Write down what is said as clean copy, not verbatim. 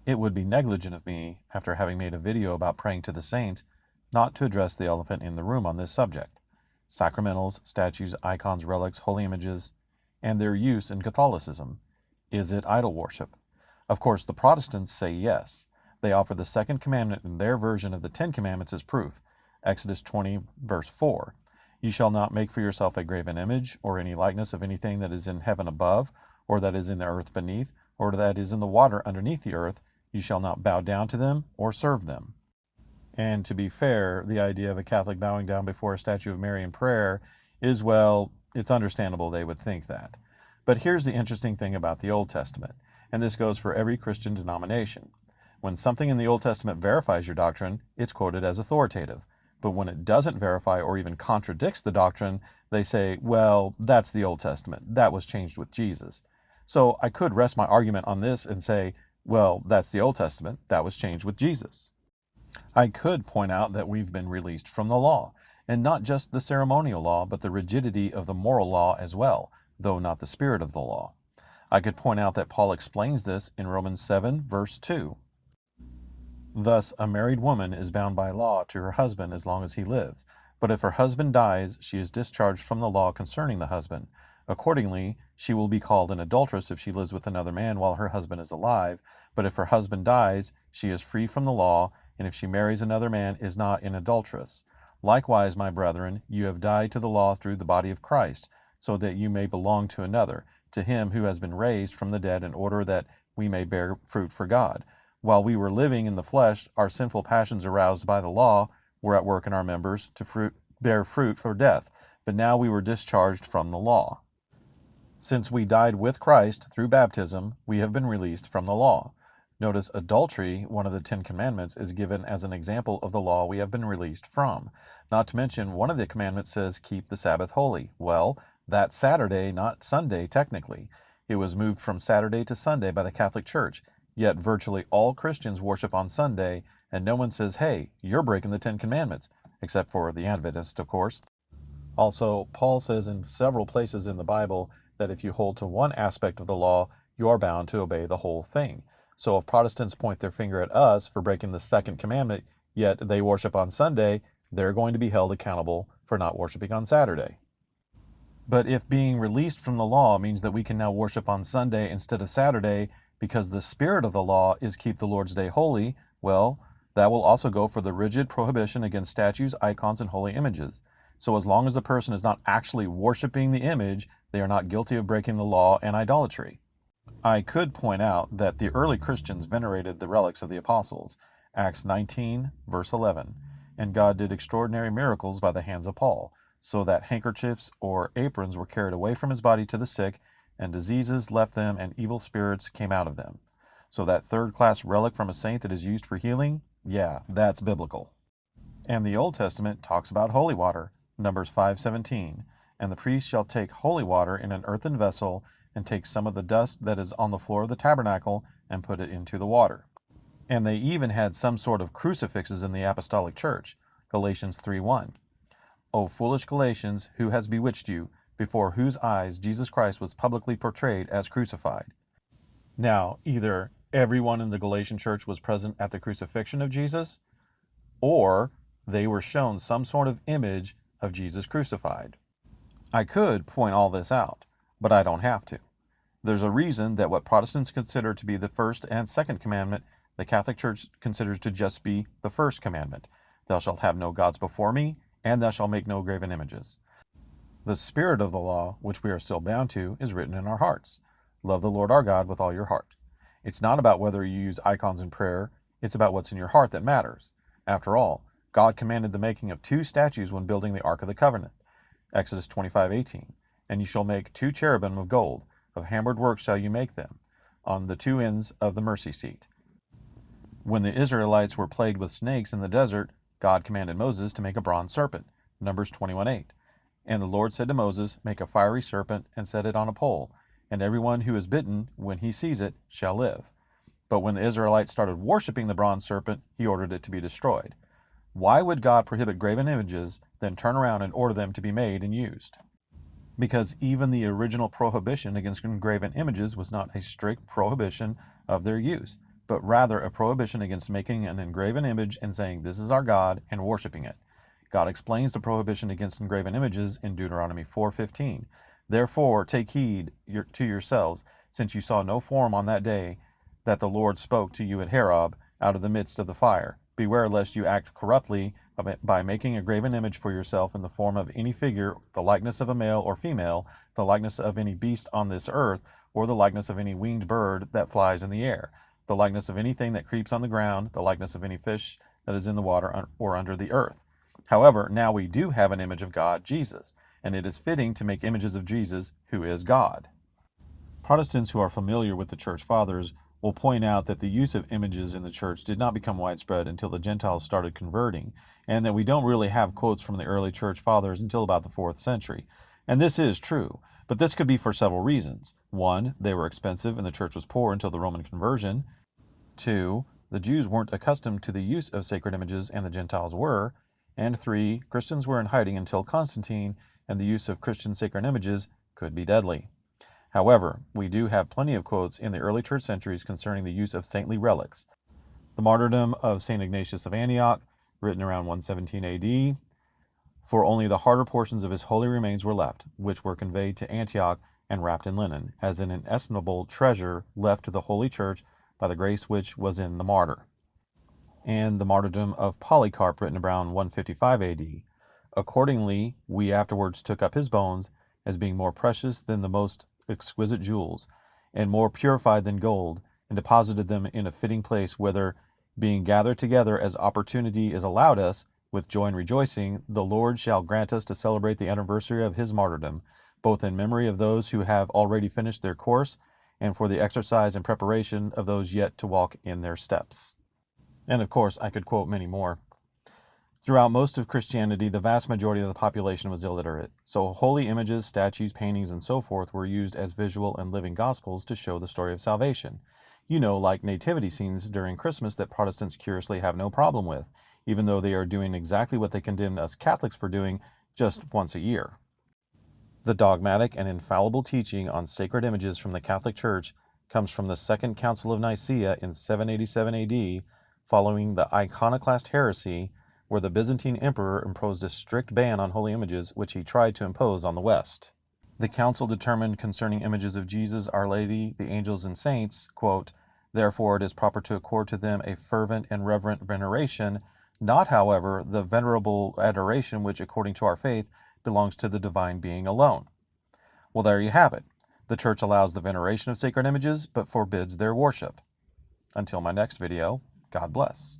It would be negligent of me, after having made a video about praying to the saints, not to address the elephant in the room on this subject: sacramentals, statues, icons, relics, holy images, and their use in Catholicism. Is it idol worship? Of course, the Protestants say yes. They offer the second commandment in their version of the Ten Commandments as proof. Exodus 20, verse 4. You shall not make for yourself a graven image, or any likeness of anything that is in heaven above, or that is in the earth beneath, or that is in the water underneath the earth. You shall not bow down to them or serve them. And to be fair, the idea of a Catholic bowing down before a statue of Mary in prayer is, well, it's understandable they would think that. But here's the interesting thing about the Old Testament, and this goes for every Christian denomination. When something in the Old Testament verifies your doctrine, it's quoted as authoritative. But when it doesn't verify or even contradicts the doctrine, they say, well, that's the Old Testament. That was changed with Jesus. So I could rest my argument on this and say, well, that's the Old Testament. That was changed with Jesus. I could point out that we've been released from the law, and not just the ceremonial law, but the rigidity of the moral law as well, though not the spirit of the law. I could point out that Paul explains this in Romans 7, verse 2. Thus, a married woman is bound by law to her husband as long as he lives. But if her husband dies, she is discharged from the law concerning the husband. Accordingly, she will be called an adulteress if she lives with another man while her husband is alive. But if her husband dies, she is free from the law, and if she marries another man, is not an adulteress. Likewise, my brethren, you have died to the law through the body of Christ, so that you may belong to another, to him who has been raised from the dead, in order that we may bear fruit for God. While we were living in the flesh, our sinful passions aroused by the law were at work in our members to bear fruit for death. But now we were discharged from the law. Since we died with Christ through baptism, we have been released from the law. Notice adultery, one of the Ten Commandments, is given as an example of the law we have been released from. Not to mention, one of the commandments says, keep the Sabbath holy. Well, that's Saturday, not Sunday, technically. It was moved from Saturday to Sunday by the Catholic Church. Yet virtually all Christians worship on Sunday, and no one says, hey, you're breaking the Ten Commandments, except for the Adventists, of course. Also, Paul says in several places in the Bible that if you hold to one aspect of the law, you are bound to obey the whole thing. So if Protestants point their finger at us for breaking the second commandment, yet they worship on Sunday, they're going to be held accountable for not worshiping on Saturday. But if being released from the law means that we can now worship on Sunday instead of Saturday, because the spirit of the law is keep the Lord's day holy, well, that will also go for the rigid prohibition against statues, icons, and holy images. So as long as the person is not actually worshiping the image, they are not guilty of breaking the law and idolatry. I could point out that the early Christians venerated the relics of the apostles, Acts 19, verse 11, and God did extraordinary miracles by the hands of Paul, so that handkerchiefs or aprons were carried away from his body to the sick, and diseases left them, and evil spirits came out of them. So that third-class relic from a saint that is used for healing, yeah, that's biblical. And the Old Testament talks about holy water, Numbers 5:17, and the priest shall take holy water in an earthen vessel, and take some of the dust that is on the floor of the tabernacle, and put it into the water. And they even had some sort of crucifixes in the apostolic church, Galatians 3:1. O foolish Galatians, who has bewitched you, before whose eyes Jesus Christ was publicly portrayed as crucified? Now, either everyone in the Galatian church was present at the crucifixion of Jesus, or they were shown some sort of image of Jesus crucified. I could point all this out, but I don't have to. There's a reason that what Protestants consider to be the first and second commandment, the Catholic Church considers to just be the first commandment. Thou shalt have no gods before me, and thou shalt make no graven images. The spirit of the law, which we are still bound to, is written in our hearts. Love the Lord our God with all your heart. It's not about whether you use icons in prayer, it's about what's in your heart that matters. After all, God commanded the making of 2 statues when building the Ark of the Covenant, Exodus 25:18. And you shall make 2 cherubim of gold, of hammered work shall you make them, on the 2 ends of the mercy seat. When the Israelites were plagued with snakes in the desert, God commanded Moses to make a bronze serpent, Numbers 21:8. And the Lord said to Moses, make a fiery serpent and set it on a pole, and everyone who is bitten, when he sees it, shall live. But when the Israelites started worshiping the bronze serpent, he ordered it to be destroyed. Why would God prohibit graven images, then turn around and order them to be made and used? Because even the original prohibition against graven images was not a strict prohibition of their use, but rather a prohibition against making an engraven image and saying, "This is our God," and worshiping it. God explains the prohibition against engraven images in Deuteronomy 4:15. Therefore, take heed to yourselves, since you saw no form on that day that the Lord spoke to you at Horeb out of the midst of the fire. Beware lest you act corruptly by making a graven image for yourself in the form of any figure, the likeness of a male or female, the likeness of any beast on this earth, or the likeness of any winged bird that flies in the air, the likeness of anything that creeps on the ground, the likeness of any fish that is in the water or under the earth. However, now we do have an image of God, Jesus, and it is fitting to make images of Jesus, who is God. Protestants who are familiar with the Church Fathers will point out that the use of images in the church did not become widespread until the Gentiles started converting, and that we don't really have quotes from the early Church Fathers until about the 4th century. And this is true, but this could be for several reasons. 1, they were expensive and the church was poor until the Roman conversion. 2, the Jews weren't accustomed to the use of sacred images and the Gentiles were. And 3, Christians were in hiding until Constantine, and the use of Christian sacred images could be deadly. However, we do have plenty of quotes in the early church centuries concerning the use of saintly relics. The martyrdom of St. Ignatius of Antioch, written around 117 AD, for only the harder portions of his holy remains were left, which were conveyed to Antioch and wrapped in linen, as an inestimable treasure left to the holy church by the grace which was in the martyr. And the martyrdom of Polycarp, written around 155 AD. Accordingly, we afterwards took up his bones as being more precious than the most exquisite jewels, and more purified than gold, and deposited them in a fitting place, whither, being gathered together as opportunity is allowed us, with joy and rejoicing, the Lord shall grant us to celebrate the anniversary of his martyrdom, both in memory of those who have already finished their course, and for the exercise and preparation of those yet to walk in their steps. And of course, I could quote many more. Throughout most of Christianity, the vast majority of the population was illiterate, so holy images, statues, paintings, and so forth were used as visual and living gospels to show the story of salvation. You know, like nativity scenes during Christmas that Protestants curiously have no problem with, even though they are doing exactly what they condemn us Catholics for doing just once a year. The dogmatic and infallible teaching on sacred images from the Catholic Church comes from the Second Council of Nicaea in 787 AD, following the iconoclast heresy, where the Byzantine emperor imposed a strict ban on holy images, which he tried to impose on the West. The council determined concerning images of Jesus, Our Lady, the angels, and saints, quote, "Therefore it is proper to accord to them a fervent and reverent veneration, not, however, the venerable adoration which, according to our faith, belongs to the divine being alone." Well, there you have it. The Church allows the veneration of sacred images, but forbids their worship. Until my next video, God bless.